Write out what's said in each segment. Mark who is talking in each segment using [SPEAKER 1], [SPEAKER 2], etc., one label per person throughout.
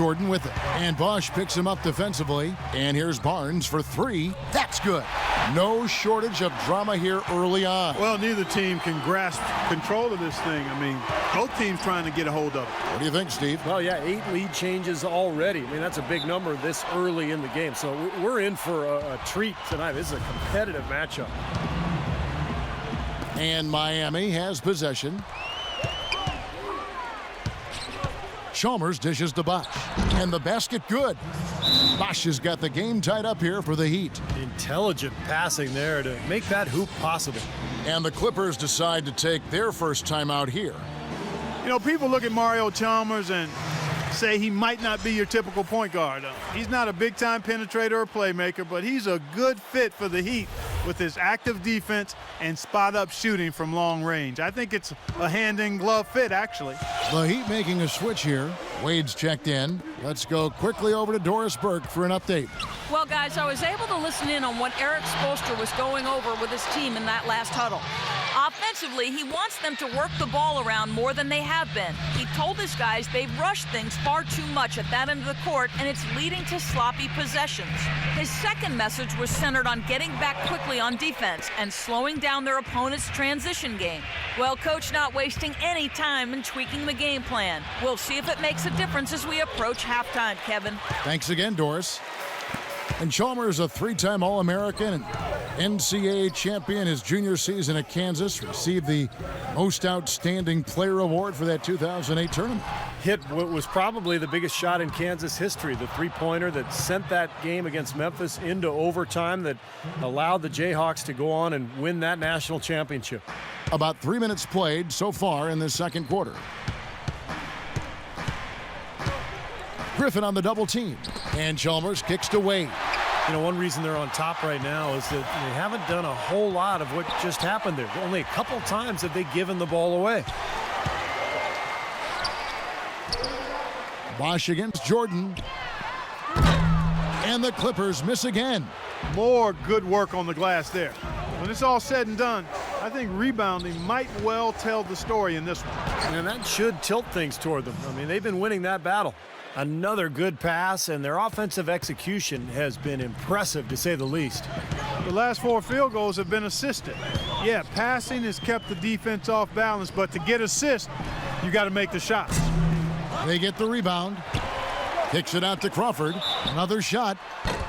[SPEAKER 1] Jordan with it. And Bosch picks him up defensively. And here's Barnes for three. That's good. No shortage of drama here early on.
[SPEAKER 2] Well, neither team can grasp control of this thing. I mean, both teams trying to get a hold of it.
[SPEAKER 1] What do you think, Steve?
[SPEAKER 3] Well, yeah, 8 lead changes already. I mean, that's a big number this early in the game. So we're in for a treat tonight. This is a competitive matchup.
[SPEAKER 1] And Miami has possession. Chalmers dishes to Bosch. And the basket good. Bosch has got the game tied up here for the Heat.
[SPEAKER 3] Intelligent passing there to make that hoop possible.
[SPEAKER 1] And the Clippers decide to take their first timeout here.
[SPEAKER 2] You know, people look at Mario Chalmers and say he might not be your typical point guard. He's not a big-time penetrator or playmaker, but he's a good fit for the Heat with his active defense and spot-up shooting from long range. I think it's a hand-in-glove fit, actually.
[SPEAKER 1] The Heat making a switch here. Wade's checked in. Let's go quickly over to Doris Burke for an update.
[SPEAKER 4] Well, guys, I was able to listen in on what Eric Spoelstra was going over with his team in that last huddle. Offensively, he wants them to work the ball around more than they have been. He told his guys they've rushed things far too much at that end of the court, and it's leading to sloppy possessions. His second message was centered on getting back quickly on defense and slowing down their opponent's transition game. Well, Coach not wasting any time in tweaking the game plan. We'll see if it makes a difference as we approach halftime, Kevin.
[SPEAKER 1] Thanks again, Doris. And Chalmers, a three-time All-American and NCAA champion his junior season at Kansas, received the Most Outstanding Player Award for that 2008 tournament.
[SPEAKER 3] Hit what was probably the biggest shot in Kansas history, the three-pointer that sent that game against Memphis into overtime that allowed the Jayhawks to go on and win that national championship.
[SPEAKER 1] About 3 minutes played so far in the second quarter. Griffin on the double team. And Chalmers kicks to Wade.
[SPEAKER 3] You know, one reason they're on top right now is that they haven't done a whole lot of what just happened there. Only a couple times have they given the ball away.
[SPEAKER 1] Bosch against Jordan. And the Clippers miss again.
[SPEAKER 2] More good work on the glass there. When it's all said and done, I think rebounding might well tell the story in this one.
[SPEAKER 3] And that should tilt things toward them. I mean, they've been winning that battle. Another good pass, and their offensive execution has been impressive, to say the least.
[SPEAKER 2] The last 4 field goals have been assisted. Yeah, passing has kept the defense off balance, but to get assists, you got to make the shots.
[SPEAKER 1] They get the rebound. Kicks it out to Crawford. Another shot,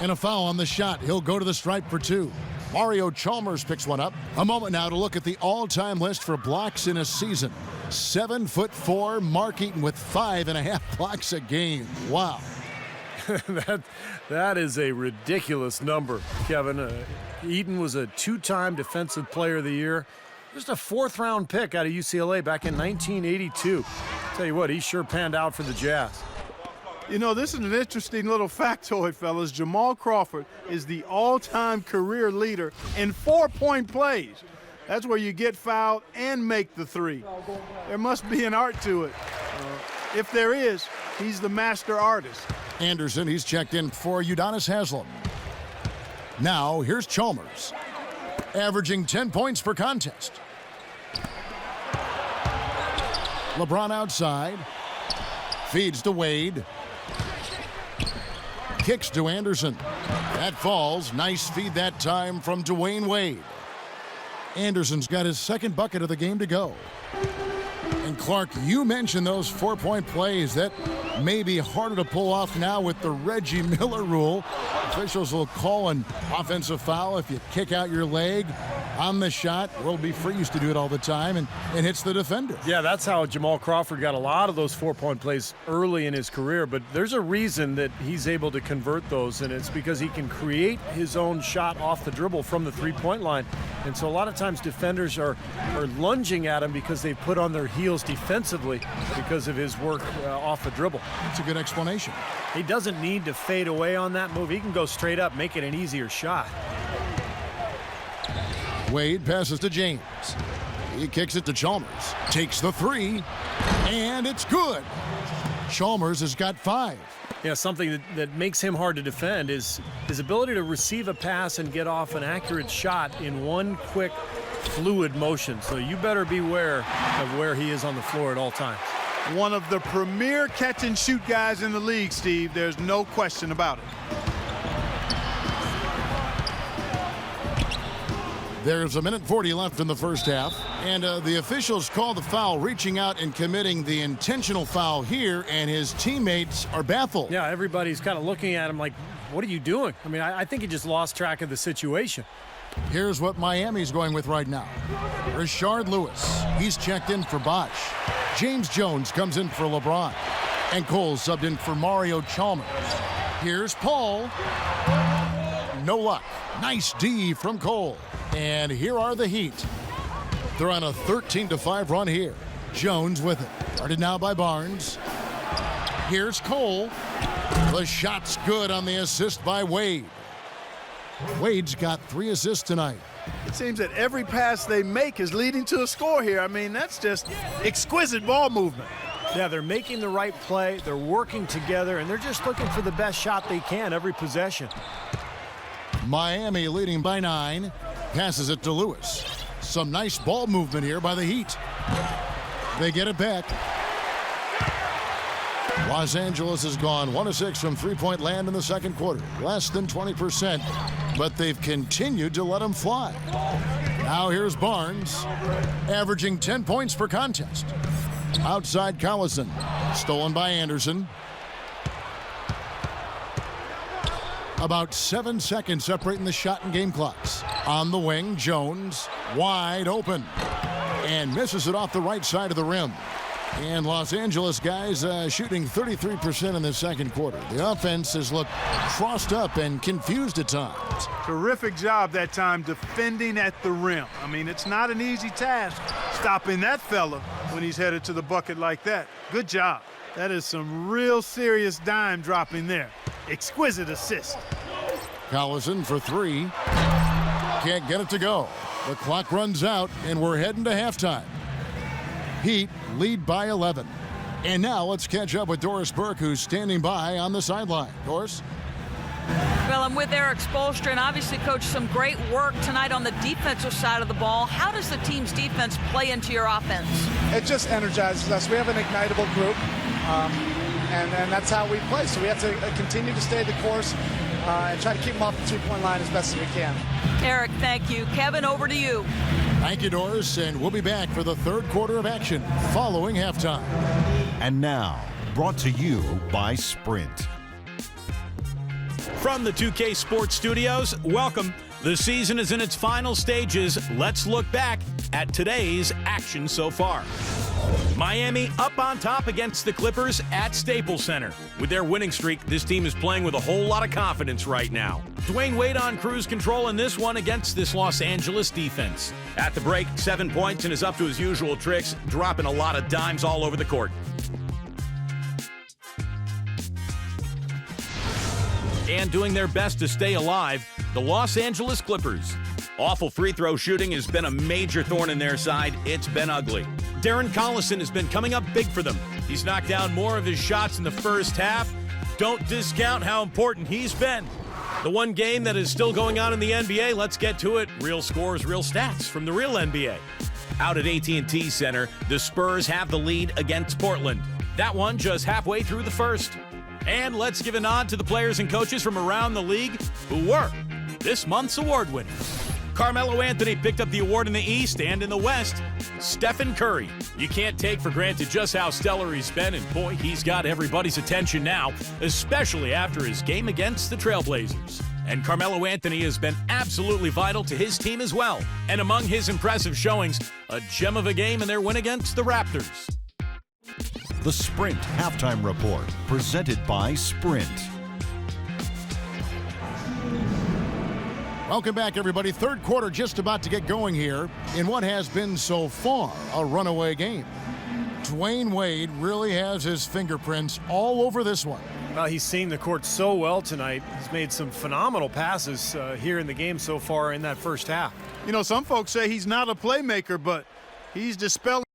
[SPEAKER 1] and a foul on the shot. He'll go to the stripe for 2. Mario Chalmers picks one up. A moment now to look at the all-time list for blocks in a season. 7'4" Mark Eaton with 5.5 blocks a game. Wow.
[SPEAKER 3] that is a ridiculous number, Kevin. Eaton was a 2-time Defensive Player of the Year. Just a 4th-round pick out of UCLA back in 1982. Tell you what, he sure panned out for the Jazz.
[SPEAKER 2] You know, this is an interesting little factoid, fellas. Jamal Crawford is the all-time career leader in 4-point plays. That's where you get fouled and make the three. There must be an art to it. If there is, he's the master artist.
[SPEAKER 1] Anderson, he's checked in for Udonis Haslem. Now, here's Chalmers, averaging 10 points per contest. LeBron outside. Feeds to Wade. Kicks to Anderson. That falls. Nice feed that time from Dwayne Wade. Anderson's got his second bucket of the game to go. And Clark, you mentioned those 4-point plays. That may be harder to pull off now with the Reggie Miller rule. Officials will call an offensive foul if you kick out your leg on the shot. World B. Free used to do it all the time and hits the defender.
[SPEAKER 3] Yeah, that's how Jamal Crawford got a lot of those 4-point plays early in his career, but there's a reason that he's able to convert those, and it's because he can create his own shot off the dribble from the 3-point line. And so a lot of times defenders are lunging at him because they put on their heels defensively because of his work off the dribble.
[SPEAKER 1] That's a good explanation.
[SPEAKER 3] He doesn't need to fade away on that move. He can go straight up, make it an easier shot.
[SPEAKER 1] Wade passes to James. He kicks it to Chalmers. Takes the 3, and it's good. Chalmers has got 5.
[SPEAKER 3] Yeah, something that makes him hard to defend is his ability to receive a pass and get off an accurate shot in one quick, fluid motion. So you better beware of where he is on the floor at all times.
[SPEAKER 2] One of the premier catch-and-shoot guys in the league, Steve. There's no question about it.
[SPEAKER 1] There's 1:40 left in the first half, and the officials call the foul, reaching out and committing the intentional foul here, and his teammates are baffled.
[SPEAKER 3] Yeah, everybody's kind of looking at him like, what are you doing? I mean, I think he just lost track of the situation.
[SPEAKER 1] Here's what Miami's going with right now. Rashard Lewis, he's checked in for Bosch. James Jones comes in for LeBron. And Cole subbed in for Mario Chalmers. Here's Paul. No luck. Nice D from Cole. And here are the Heat. They're on a 13-5 run here. Jones with it. Guarded now by Barnes. Here's Cole. The shot's good on the assist by Wade. Wade's got 3 assists tonight.
[SPEAKER 2] It seems that every pass they make is leading to a score here. I mean, that's just exquisite ball movement.
[SPEAKER 3] Yeah, they're making the right play, they're working together, and they're just looking for the best shot they can every possession.
[SPEAKER 1] Miami leading by 9. Passes it to Lewis. Some nice ball movement here by the Heat. They get it back. Los Angeles has gone 1 of 6 from three-point land in the second quarter. Less than 20%, but they've continued to let them fly. Now here's Barnes, averaging 10 points per contest. Outside Collison, stolen by Anderson. About 7 seconds separating the shot and game clocks. On the wing, Jones, wide open, and misses it off the right side of the rim. And Los Angeles guys shooting 33% in the second quarter. The offense has looked crossed up and confused at times.
[SPEAKER 2] Terrific job that time defending at the rim. I mean, it's not an easy task stopping that fella when he's headed to the bucket like that. Good job. That is some real serious dime dropping there. Exquisite assist.
[SPEAKER 1] Collison for 3. Can't get it to go. The clock runs out, and we're heading to halftime. Heat lead by 11. And now let's catch up with Doris Burke, who's standing by on the sideline. Doris?
[SPEAKER 4] Well, I'm with Eric Spoelstra, and obviously, Coach, some great work tonight on the defensive side of the ball. How does the team's defense play into your offense?
[SPEAKER 5] It just energizes us. We have an ignitable group, and that's how we play. So we have to continue to stay the course and try to keep them off the two-point line as best as we can.
[SPEAKER 4] Eric, thank you. Kevin, over to you.
[SPEAKER 1] Thank you, Doris, and we'll be back for the third quarter of action following halftime.
[SPEAKER 6] And now, brought to you by Sprint.
[SPEAKER 7] From the 2K Sports Studios, welcome. The season is in its final stages. Let's look back at today's action so far. Miami up on top against the Clippers at Staples Center. With their winning streak, this team is playing with a whole lot of confidence right now. Dwayne Wade on cruise control in this one against this Los Angeles defense. At the break, 7 points and is up to his usual tricks, dropping a lot of dimes all over the court. And doing their best to stay alive, the Los Angeles Clippers. Awful free throw shooting has been a major thorn in their side. It's been ugly. Darren Collison has been coming up big for them. He's knocked down more of his shots in the first half. Don't discount how important he's been. The one game that is still going on in the NBA, let's get to it. Real scores, real stats from the real NBA. Out at AT&T Center, the Spurs have the lead against Portland. That one just halfway through the first. And let's give a nod to the players and coaches from around the league who were this month's award winners. Carmelo Anthony picked up the award in the East, and in the West, Stephen Curry. You can't take for granted just how stellar he's been, and boy, he's got everybody's attention now, especially after his game against the Trailblazers. And Carmelo Anthony has been absolutely vital to his team as well. And among his impressive showings, a gem of a game in their win against the Raptors.
[SPEAKER 6] The Sprint Halftime Report, presented by Sprint.
[SPEAKER 1] Welcome back, everybody. Third quarter just about to get going here in what has been so far a runaway game. Dwayne Wade really has his fingerprints all over this one.
[SPEAKER 3] Well, he's seen the court so well tonight. He's made some phenomenal passes here in the game so far in that first half.
[SPEAKER 2] You know, some folks say he's not a playmaker, but he's dispelling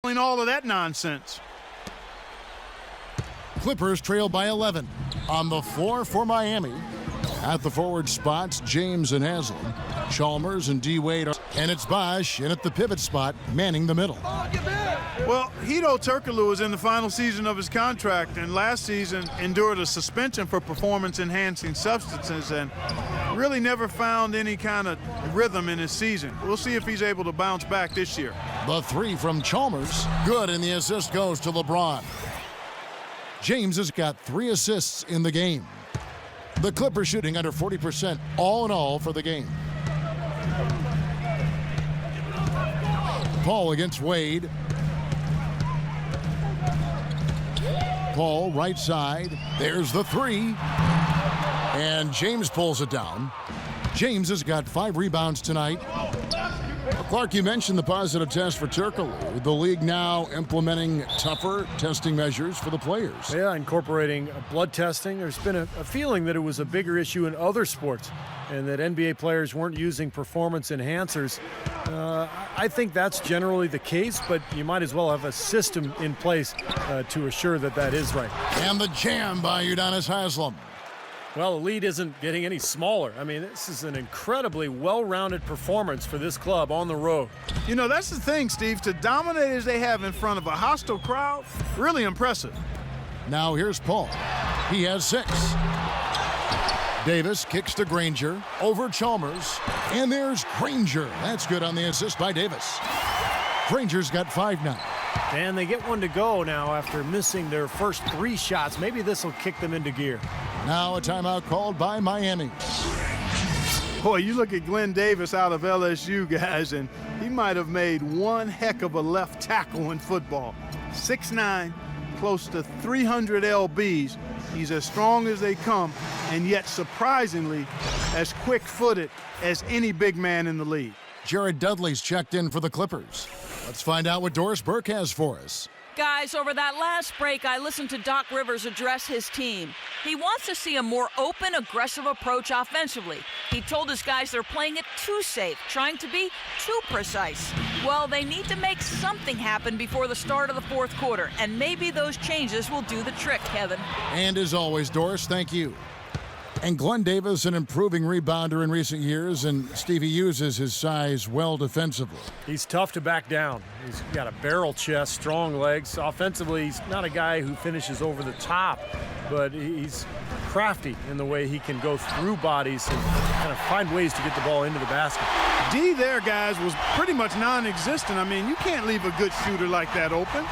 [SPEAKER 2] All of that nonsense.
[SPEAKER 1] Clippers trail by 11. On the floor for Miami, at the forward spots, James and Haslam, Chalmers and D. Wade, and it's Bosh in at the pivot spot, manning the middle.
[SPEAKER 2] Well, Hedo Turkoglu is in the final season of his contract, and last season endured a suspension for performance-enhancing substances and really never found any kind of rhythm in his season. We'll see if he's able to bounce back this year.
[SPEAKER 1] The three from Chalmers, good, and the assist goes to LeBron. James has got 3 assists in the game. The Clippers shooting under 40% all in all for the game. Paul against Wade. Paul right side. There's the 3. And James pulls it down. James has got 5 rebounds tonight. Clark, you mentioned the positive test for Turkoglu. The league now implementing tougher testing measures for the players.
[SPEAKER 3] Yeah, incorporating blood testing. There's been a feeling that it was a bigger issue in other sports and that NBA players weren't using performance enhancers. I think that's generally the case, but you might as well have a system in place to assure that that is right.
[SPEAKER 1] And the jam by Udonis Haslam.
[SPEAKER 3] Well, the lead isn't getting any smaller. I mean, this is an incredibly well-rounded performance for this club on the road.
[SPEAKER 2] You know, that's the thing, Steve. To dominate as they have in front of a hostile crowd, really impressive.
[SPEAKER 1] Now here's Paul. He has 6. Davis kicks to Granger, over Chalmers, and there's Granger. That's good on the assist by Davis. Granger's got 5 now.
[SPEAKER 3] And they get one to go now after missing their first 3 shots. Maybe this will kick them into gear.
[SPEAKER 1] Now a timeout called by Miami.
[SPEAKER 2] Boy, you look at Glenn Davis out of LSU, guys, and he might have made one heck of a left tackle in football. 6'9", close to 300 lbs. He's as strong as they come, and yet surprisingly as quick-footed as any big man in the league.
[SPEAKER 1] Jared Dudley's checked in for the Clippers. Let's find out what Doris Burke has for us.
[SPEAKER 4] Guys, over that last break, I listened to Doc Rivers address his team. He wants to see a more open, aggressive approach offensively. He told his guys they're playing it too safe, trying to be too precise. Well, they need to make something happen before the start of the 4th quarter, and maybe those changes will do the trick, Kevin.
[SPEAKER 1] And as always, Doris, thank you. And Glenn Davis, an improving rebounder in recent years, and Stevie uses his size well defensively.
[SPEAKER 3] He's tough to back down. He's got a barrel chest, strong legs. Offensively, he's not a guy who finishes over the top, but he's crafty in the way he can go through bodies and kind of find ways to get the ball into the basket.
[SPEAKER 2] D there, guys, was pretty much non-existent. I mean, you can't leave a good shooter like that open.